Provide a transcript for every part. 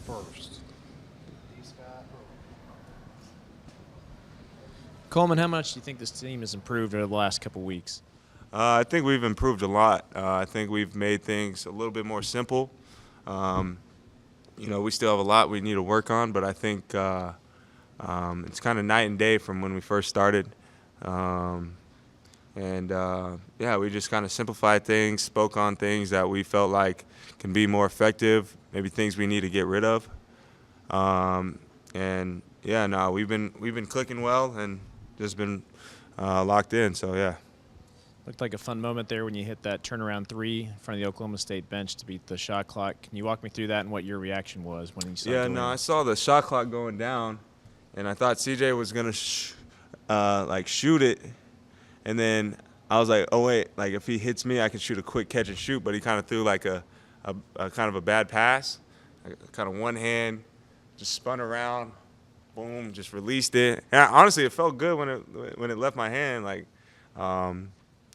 first. Coleman, how much do you think this team has improved over the last couple weeks? I think we've improved a lot. I think we've made things a little bit more simple. Um, we still have a lot we need to work on, but I think it's kind of night and day from when we first started. Yeah, we just kind of simplified things, spoke on things that we felt like can be more effective, maybe things we need to get rid of. And yeah, no, we've been clicking well and just been locked in. So yeah. Looked like a fun moment there when you hit that turnaround three in front of the Oklahoma State bench to beat the shot clock. Can you walk me through that and what your reaction was when you saw it? Yeah, no, I saw the shot clock going down, and I thought CJ was gonna shoot it, and then I was like, oh wait, like if he hits me, I can shoot a quick catch and shoot. But he kind of threw like a kind of a bad pass, kind of one hand, just spun around, boom, just released it. And honestly, it felt good when it left my hand, like.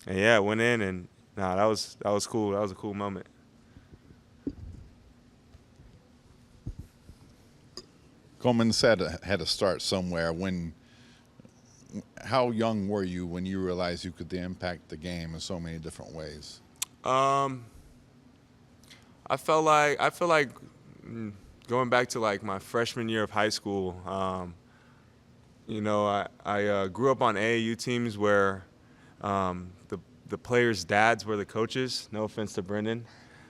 And yeah, it went in, and that was cool. That was a cool moment. Coleman said it had to start somewhere. How young were you when you realized you could impact the game in so many different ways? I feel like going back to like my freshman year of high school. I grew up on AAU teams where the players' dads were the coaches. No offense to Brendan.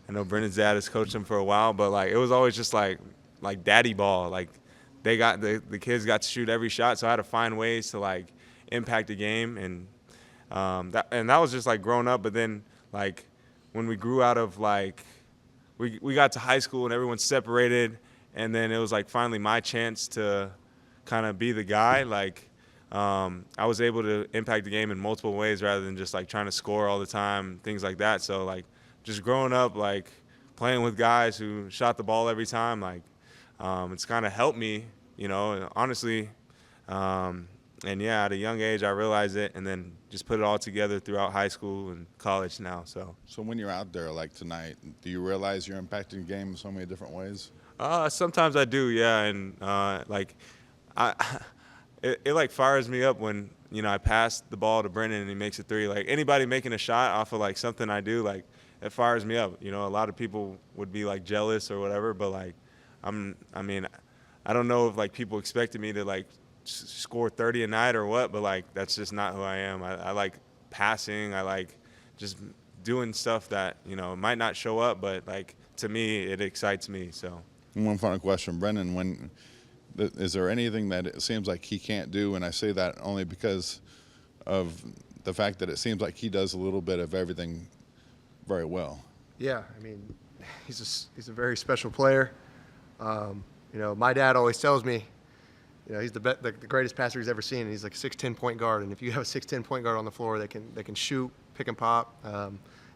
I know Brendan's dad has coached him for a while, but like it was always just like daddy ball. Like the kids got to shoot every shot, so I had to find ways to like impact the game, and that was just like growing up. But then like when we grew out of like we got to high school and everyone separated, and then it was like finally my chance to kind of be the guy. Like I was able to impact the game in multiple ways rather than just like trying to score all the time, things like that. So like just growing up, like playing with guys who shot the ball every time, like it's kind of helped me, honestly. And yeah, at a young age, I realized it, and then just put it all together throughout high school and college now. So when you're out there like tonight, do you realize you're impacting the game in so many different ways? Sometimes I do, yeah, and It like fires me up when I pass the ball to Brendan and he makes a three. Like anybody making a shot off of like something I do, like it fires me up. A lot of people would be like jealous or whatever, but like I don't know if like people expected me to like score 30 a night or what, but like that's just not who I am. I like passing. I like just doing stuff that might not show up, but like to me it excites me. So one final question, Brendan. Is there anything that it seems like he can't do? And I say that only because of the fact that it seems like he does a little bit of everything very well. Yeah, I mean, he's a very special player. My dad always tells me, he's the greatest passer he's ever seen. And he's like a 6'10" point guard, and if you have a 6'10" point guard on the floor, they can shoot, pick and pop,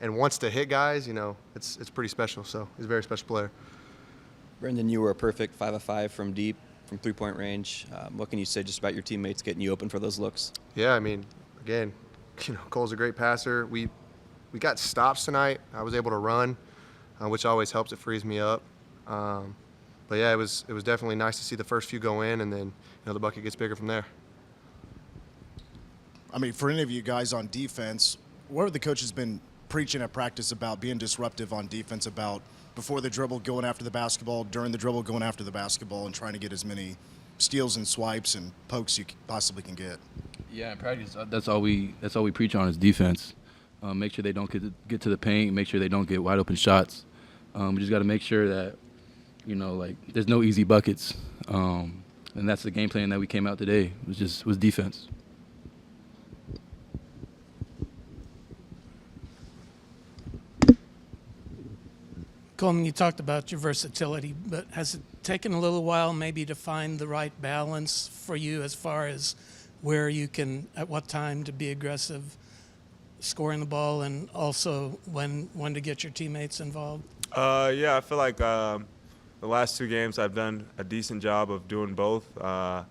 and wants to hit guys. It's pretty special. So he's a very special player. Brendan, you were a perfect 5 of 5 from deep, from three-point range. What can you say just about your teammates getting you open for those looks? Yeah, I mean, again, Cole's a great passer. We got stops tonight. I was able to run, which always helps. It frees me up. But yeah, it was definitely nice to see the first few go in, and then the bucket gets bigger from there. I mean, for any of you guys on defense, what have the coaches been preaching at practice about being disruptive on defense, about before the dribble going after the basketball, during the dribble going after the basketball, and trying to get as many steals and swipes and pokes you possibly can get? Yeah, in practice, that's all we preach on is defense. Make sure they don't get to the paint. Make sure they don't get wide open shots. We just got to make sure that there's no easy buckets. And that's the game plan that we came out today. Was defense. Coleman, you talked about your versatility, but has it taken a little while maybe to find the right balance for you as far as where you can, at what time to be aggressive, scoring the ball, and also when to get your teammates involved? Yeah, I feel like the last 2 games I've done a decent job of doing both. I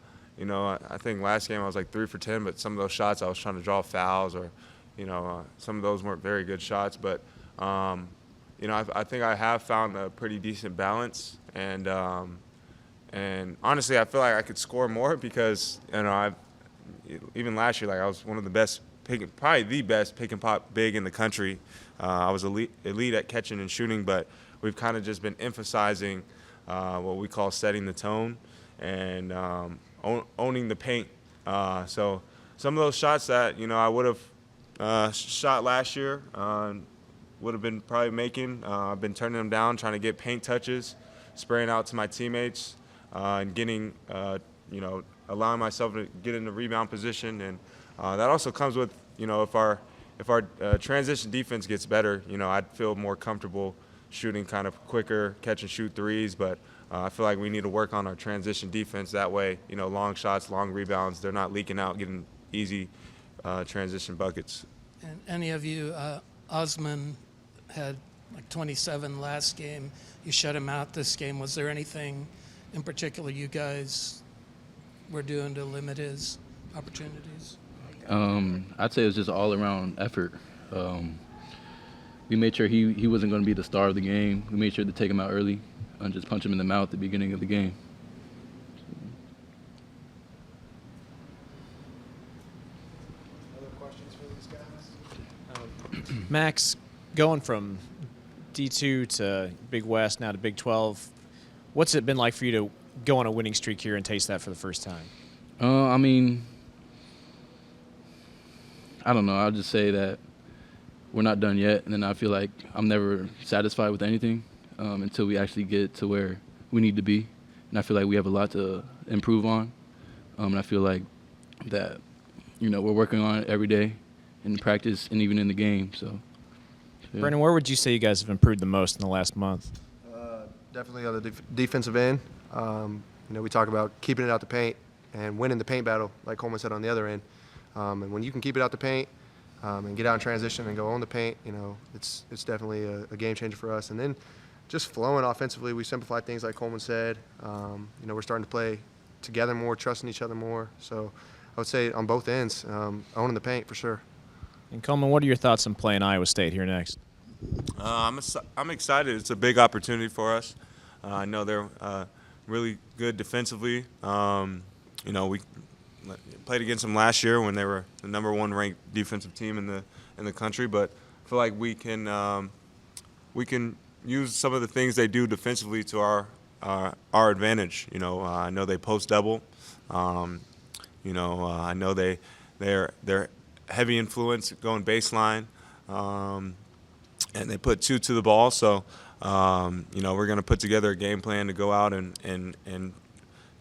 think last game I was like 3 for 10, but some of those shots I was trying to draw fouls or, some of those weren't very good shots. But I think I have found a pretty decent balance, and honestly, I feel like I could score more because even last year, like I was one of the best, probably the best pick and pop big in the country. I was elite at catching and shooting, but we've kind of just been emphasizing what we call setting the tone and owning the paint. So some of those shots that I would have shot last year would have been probably making. I've been turning them down, trying to get paint touches, spraying out to my teammates, and getting allowing myself to get in the rebound position, and that also comes with if our transition defense gets better, I'd feel more comfortable shooting kind of quicker, catch and shoot threes, but I feel like we need to work on our transition defense. That way, long shots, long rebounds, they're not leaking out, getting easy transition buckets. And any of you, Osman had like 27 last game. You shut him out this game. Was there anything in particular you guys were doing to limit his opportunities? I'd say it was just all-around effort. We made sure he wasn't going to be the star of the game. We made sure to take him out early and just punch him in the mouth at the beginning of the game. Other questions for these guys? Max, going from D2 to Big West, now to Big 12, what's it been like for you to go on a winning streak here and taste that for the first time? I mean, I don't know. I'll just say that we're not done yet, and then I feel like I'm never satisfied with anything until we actually get to where we need to be. And I feel like we have a lot to improve on. And I feel like that, we're working on it every day in practice and even in the game. So, yeah. Brennan, where would you say you guys have improved the most in the last month? Definitely on the defensive end. We talk about keeping it out the paint and winning the paint battle, like Coleman said on the other end. And when you can keep it out the paint and get out in transition and go on the paint, it's definitely a game changer for us. And then just flowing offensively, we simplified things like Coleman said. We're starting to play together more, trusting each other more. So I would say on both ends, owning the paint for sure. And Coleman, what are your thoughts on playing Iowa State here next? I'm excited. It's a big opportunity for us. I know they're really good defensively. We played against them last year when they were the #1 ranked defensive team in the country, but I feel like we can use some of the things they do defensively to our advantage. I know they post double. I know they're heavy influence going baseline, and they put 2 to the ball. So we're going to put together a game plan to go out and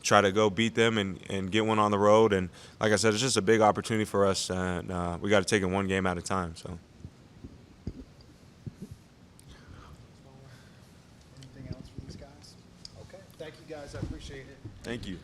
try to go beat them and get one on the road. And like I said, it's just a big opportunity for us, and we got to take it one game at a time. So. Anything else for these guys? Okay. Thank you guys. I appreciate it. Thank you.